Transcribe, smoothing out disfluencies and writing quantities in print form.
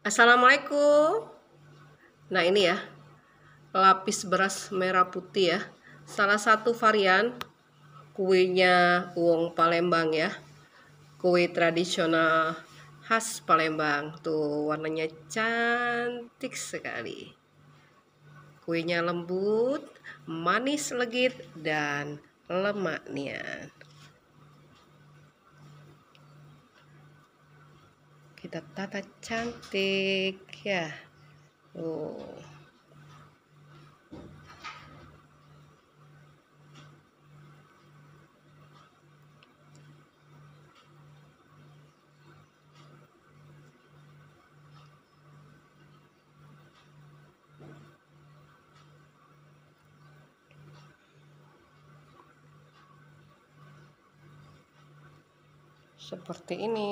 Assalamualaikum. Nah ini ya, lapis beras merah putih ya. Salah satu varian kuenya Wong Palembang ya. Kue tradisional khas Palembang. Tuh warnanya cantik sekali. Kuenya lembut, manis legit, dan lemaknya. Kita tata cantik ya. Oh. Seperti ini.